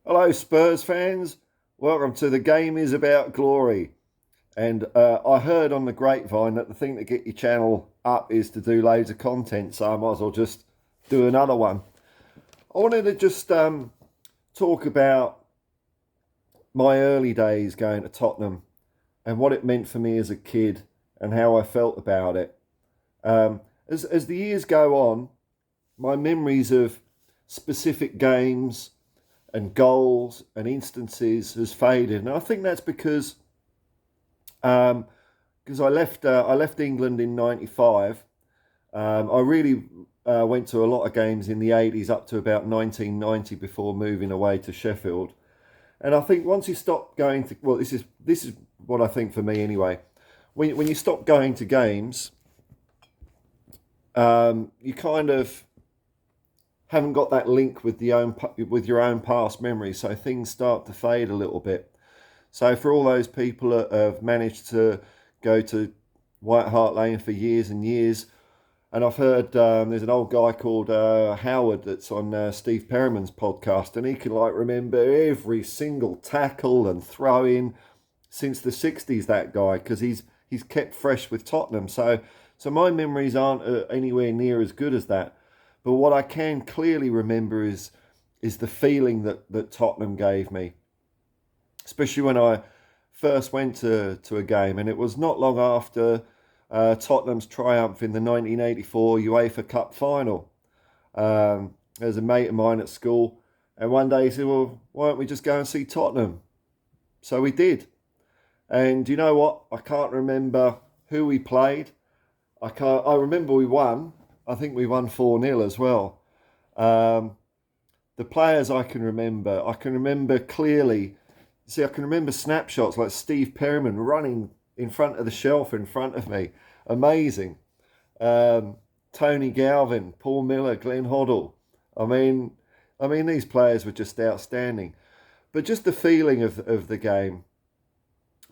Hello, Spurs fans. Welcome to The Game Is About Glory. And I heard on the grapevine that the thing to get your channel up is to do loads of content, so I might as well just do another one. I wanted to just talk about my early days going to Tottenham and what it meant for me as a kid and how I felt about it. As the years go on, my memories of specific games and goals and instances has faded, and I think that's um, because I left England in '95. I really went to a lot of games in the '80s up to about 1990 before moving away to Sheffield. And I think once you stop going to, well, this is what I think for me anyway. When you stop going to games, you kind of haven't got that link with with your own past memories, so things start to fade a little bit. So for all those people that have managed to go to White Hart Lane for years and years, and I've heard there's an old guy called Howard that's on Steve Perriman's podcast, and he can like remember every single tackle and throw in since the '60s. That guy, because he's kept fresh with Tottenham. So my memories aren't anywhere near as good as that. But what I can clearly remember is the feeling that Tottenham gave me, especially when I first went to a game, and it was not long after Tottenham's triumph in the 1984 UEFA Cup final. There's a mate of mine at school, and one day he said, "Well, why don't we just go and see Tottenham?" So we did. And you know what? I can't remember who we played. I remember we won. I think we won 4-0 as well. Um, the players I can remember clearly. See, I can remember snapshots like Steve Perryman running in front of the shelf in front of me. Amazing. Um, Tony Galvin, Paul Miller, Glenn Hoddle. I mean, these players were just outstanding. But just the feeling of the game.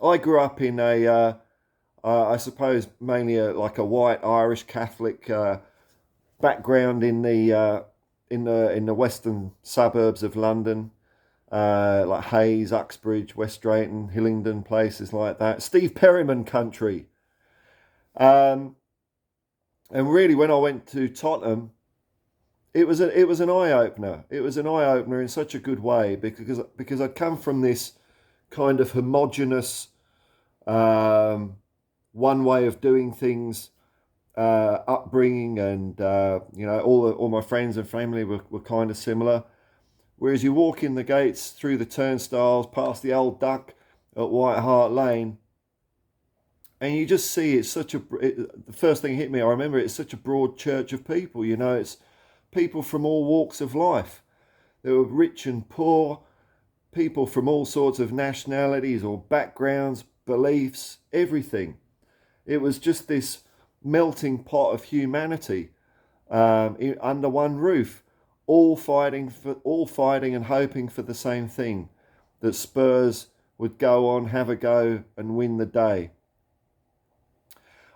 I grew up in I suppose mainly like a white Irish Catholic background in the western suburbs of London, like Hayes, Uxbridge, West Drayton, Hillingdon, places like that. Steve Perryman country. Um, and really, when I went to Tottenham, it was an eye opener. It was an eye opener in such a good way because I'd come from this kind of homogenous um, one way of doing things upbringing, and all my friends and family were kind of similar. Whereas you walk in the gates through the turnstiles past the old duck at White Hart Lane, and you just see the first thing hit me. I remember it's such a broad church of people. You know, it's people from all walks of life. There were rich and poor, people from all sorts of nationalities or backgrounds, beliefs, everything. It was just this melting pot of humanity under one roof, all fighting and hoping for the same thing, that Spurs would go on, have a go, and win the day.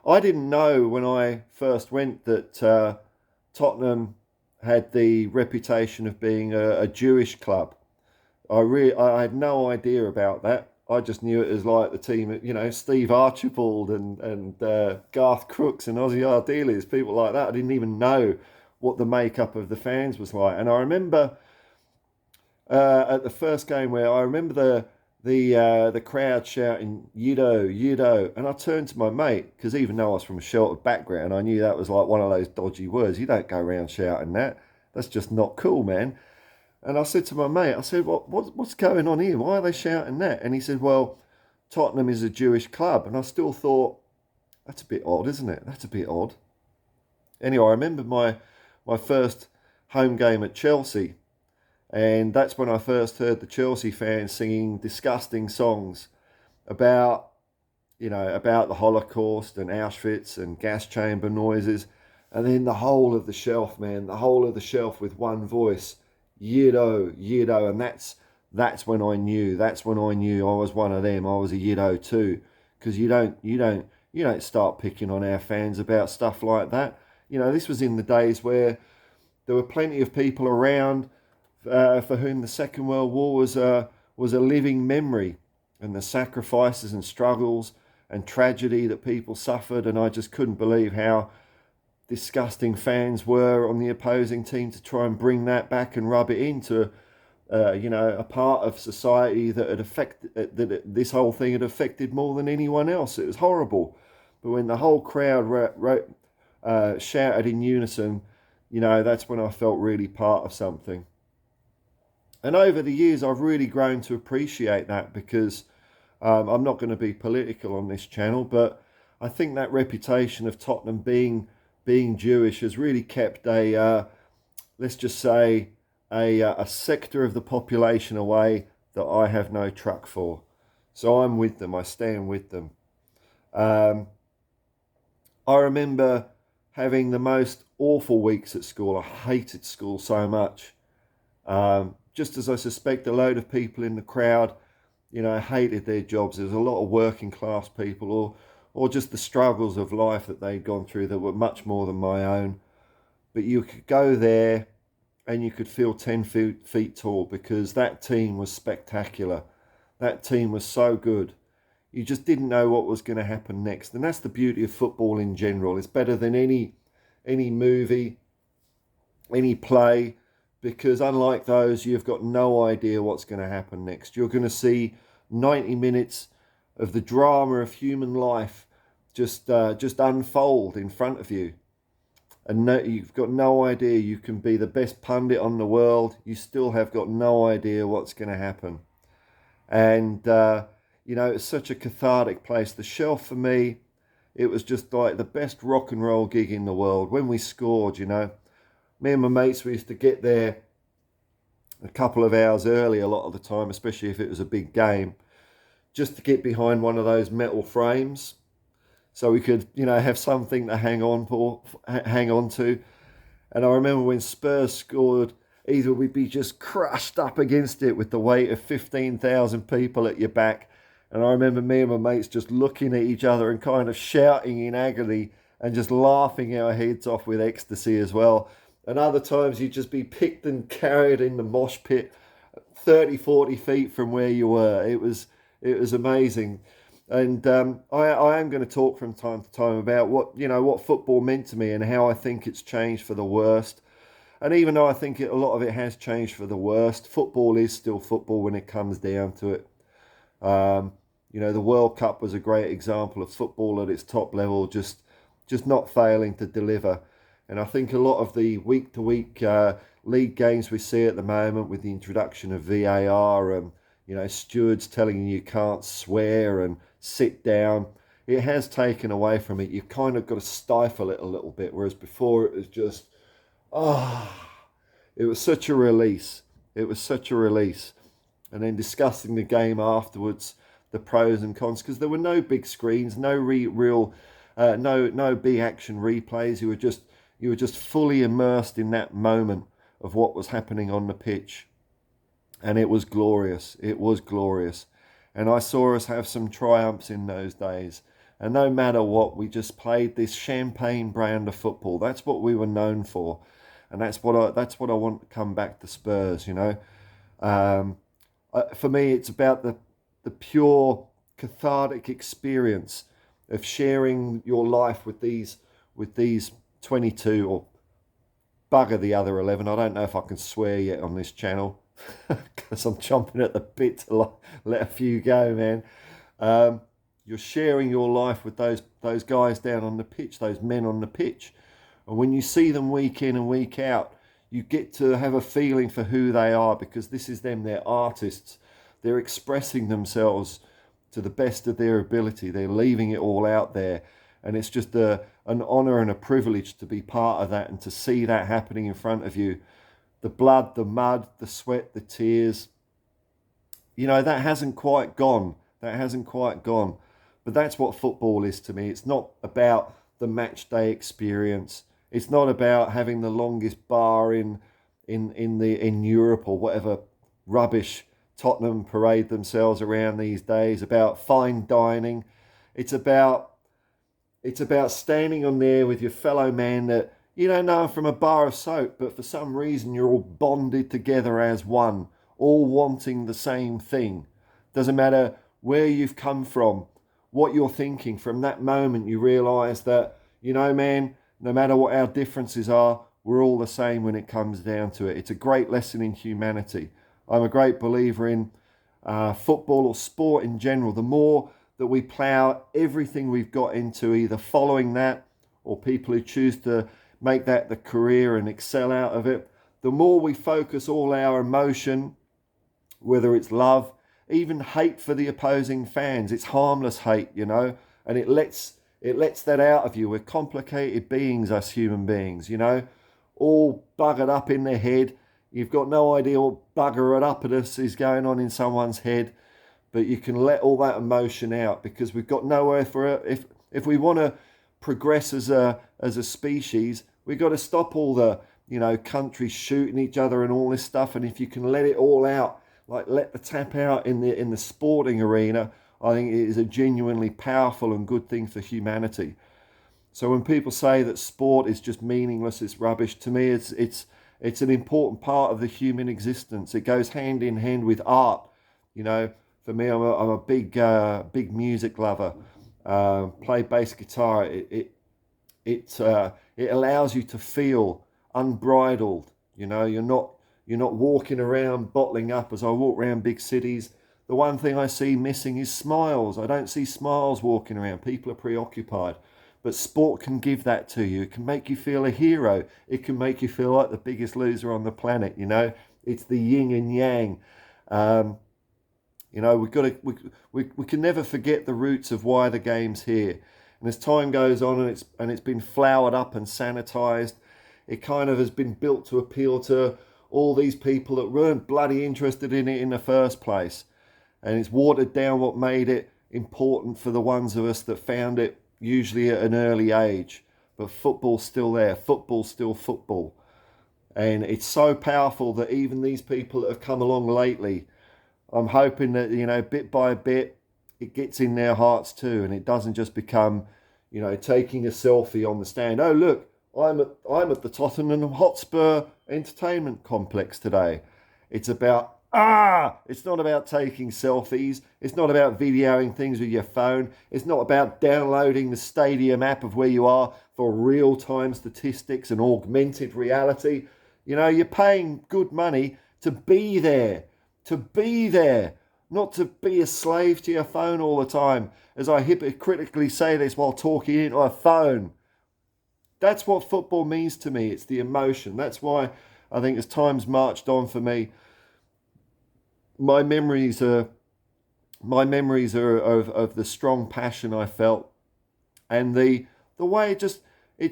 I didn't know when I first went that Tottenham had the reputation of being a Jewish club. I had no idea about that. I just knew it as like the team, Steve Archibald and Garth Crooks and Ozzy Ardiles, people like that. I didn't even know what the makeup of the fans was like. And I remember at the first game where I remember the crowd shouting "Yido, Yido," and I turned to my mate because even though I was from a sheltered background, I knew that was like one of those dodgy words. You don't go around shouting that. That's just not cool, man. And I said to my mate, I said, what's going on here? Why are they shouting that? And he said, well, Tottenham is a Jewish club. And I still thought, that's a bit odd, isn't it? That's a bit odd. Anyway, I remember my first home game at Chelsea. And that's when I first heard the Chelsea fans singing disgusting songs about, about the Holocaust and Auschwitz and gas chamber noises. And then the whole of the shelf, man, the whole of the shelf with one voice, Yido, Yido, and that's when I knew. That's when I knew I was one of them. I was a Yido too, because you don't start picking on our fans about stuff like that. This was in the days where there were plenty of people around for whom the Second World War was a living memory, and the sacrifices and struggles and tragedy that people suffered. And I just couldn't believe how disgusting fans were on the opposing team to try and bring that back and rub it into a part of society that had this whole thing had affected more than anyone else. It was horrible. But when the whole crowd shouted in unison, that's when I felt really part of something. And over the years, I've really grown to appreciate that, because I'm not going to be political on this channel, but I think that reputation of Tottenham being Jewish has really kept let's just say, a sector of the population away that I have no truck for. So I'm with them. I stand with them. I remember having the most awful weeks at school. I hated school so much. Just as I suspect a load of people in the crowd, hated their jobs. There was a lot of working class people, or just the struggles of life that they'd gone through that were much more than my own. But you could go there and you could feel 10 feet tall, because that team was spectacular. That team was so good. You just didn't know what was going to happen next. And that's the beauty of football in general. It's better than any movie, any play, because unlike those, you've got no idea what's going to happen next. You're going to see 90 minutes of the drama of human life just unfold in front of you. And you've got no idea. You can be the best pundit on the world. You still have got no idea what's going to happen. And, it's such a cathartic place. The Shelf, for me, it was just like the best rock and roll gig in the world. When we scored, me and my mates, we used to get there a couple of hours early a lot of the time, especially if it was a big game, just to get behind one of those metal frames, so we could, have something to hang on to. And I remember when Spurs scored, either we'd be just crushed up against it with the weight of 15,000 people at your back. And I remember me and my mates just looking at each other and kind of shouting in agony and just laughing our heads off with ecstasy as well. And other times you'd just be picked and carried in the mosh pit 30, 40 feet from where you were. It was amazing. And I am going to talk from time to time about what football meant to me and how I think it's changed for the worst. And even though I think a lot of it has changed for the worst, football is still football when it comes down to it. The World Cup was a great example of football at its top level, just not failing to deliver. And I think a lot of the week-to-week league games we see at the moment, with the introduction of VAR and stewards telling you can't swear and sit down, it has taken away from it. You've kind of got to stifle it a little bit, whereas before it was just, it was such a release. It was such a release. And then discussing the game afterwards, the pros and cons, because there were no big screens, no no big action replays. You were just fully immersed in that moment of what was happening on the pitch. And it was glorious. It was glorious. And I saw us have some triumphs in those days. And no matter what, we just played this champagne brand of football. That's what we were known for. And that's what I want to come back to Spurs, For me, it's about the pure cathartic experience of sharing your life with these 22, or bugger the other 11. I don't know if I can swear yet on this channel, because I'm chomping at the bit to let a few go, man. You're sharing your life with those guys down on the pitch, those men on the pitch. And when you see them week in and week out, you get to have a feeling for who they are, because this is them. They're artists. They're expressing themselves to the best of their ability. They're leaving it all out there. And it's just an honour and a privilege to be part of that and to see that happening in front of you. The blood, the mud, the sweat, the tears. That hasn't quite gone. That hasn't quite gone. But that's what football is to me. It's not about the match day experience. It's not about having the longest bar in Europe, or whatever rubbish Tottenham parade themselves around these days, about fine dining. It's about standing on there with your fellow man that You don't know them from a bar of soap, but for some reason you're all bonded together as one, all wanting the same thing. Doesn't matter where you've come from, what you're thinking. From that moment you realise that, you know, man, no matter what our differences are, we're all the same when it comes down to it. It's a great lesson in humanity. I'm a great believer in football or sport in general. The more that we plough everything we've got into either following that, or people who choose to make that the career and excel out of it, the more we focus all our emotion, whether it's love, even hate for the opposing fans. It's harmless hate, you know, and it lets that out of you. We're complicated beings, us human beings, you know, all buggered up in their head. You've got no idea what bugger it up at us is going on in someone's head, but you can let all that emotion out, because we've got nowhere for it. If we want to progress as a species, we've got to stop all the, you know, countries shooting each other and all this stuff. And if you can let it all out, like let the tap out in the sporting arena, I think it is a genuinely powerful and good thing for humanity. So when people say that sport is just meaningless, it's rubbish, to me it's an important part of the human existence. It goes hand in hand with art. You know, for me, I'm a big music lover. Play bass guitar. It allows you to feel unbridled. You know, you're not walking around bottling up. As I walk around big cities, the one thing I see missing is smiles. I don't see smiles walking around. People are preoccupied. But sport can give that to you. It can make you feel a hero. It can make you feel like the biggest loser on the planet. You know, it's the yin and yang. You know, we can never forget the roots of why the game's here. And as time goes on and it's been flowered up and sanitized, it kind of has been built to appeal to all these people that weren't bloody interested in it in the first place. And it's watered down what made it important for the ones of us that found it usually at an early age. But football's still there. Football's still football. And it's so powerful that even these people that have come along lately, I'm hoping that, you know, bit by bit, it gets in their hearts too. And it doesn't just become, you know, taking a selfie on the stand. Oh, look, I'm at the Tottenham Hotspur entertainment complex today. It's about, it's not about taking selfies. It's not about videoing things with your phone. It's not about downloading the stadium app of where you are for real-time statistics and augmented reality. You know, you're paying good money to be there, not to be a slave to your phone all the time, as I hypocritically say this while talking into a phone. That's what football means to me. It's the emotion. That's why I think as time's marched on for me, my memories are of the strong passion I felt, and the way it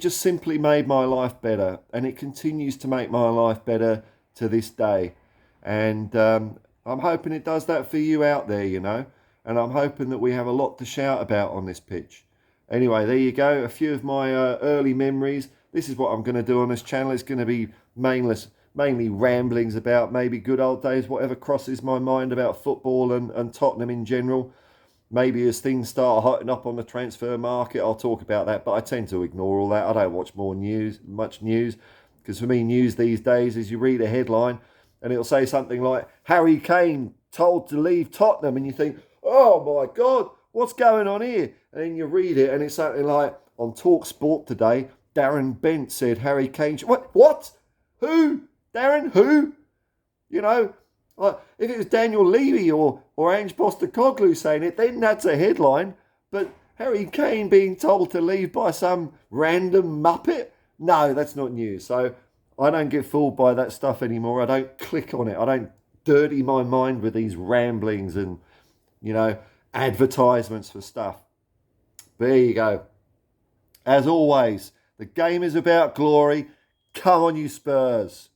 just simply made my life better, and it continues to make my life better to this day. And I'm hoping it does that for you out there, you know, and I'm hoping that we have a lot to shout about on this pitch. Anyway, there you go, a few of my early memories. This is what I'm going to do on this channel. It's going to be mainly ramblings about maybe good old days, whatever crosses my mind about football and Tottenham in general. Maybe as things start hotting up on the transfer market, I'll talk about that, but I tend to ignore all that. I don't watch much news, because for me, news these days is you read a headline and it'll say something like, Harry Kane told to leave Tottenham, and you think, oh my God, what's going on here? And then you read it and it's something like, on Talk Sport today, Darren Bent said Harry Kane... What? Who? Darren, who? You know, like, if it was Daniel Levy or Ange Postecoglou saying it, then that's a headline. But Harry Kane being told to leave by some random muppet? No, that's not news. So I don't get fooled by that stuff anymore. I don't click on it. I don't dirty my mind with these ramblings and, you know, advertisements for stuff. But there you go. As always, the game is about glory. Come on, you Spurs.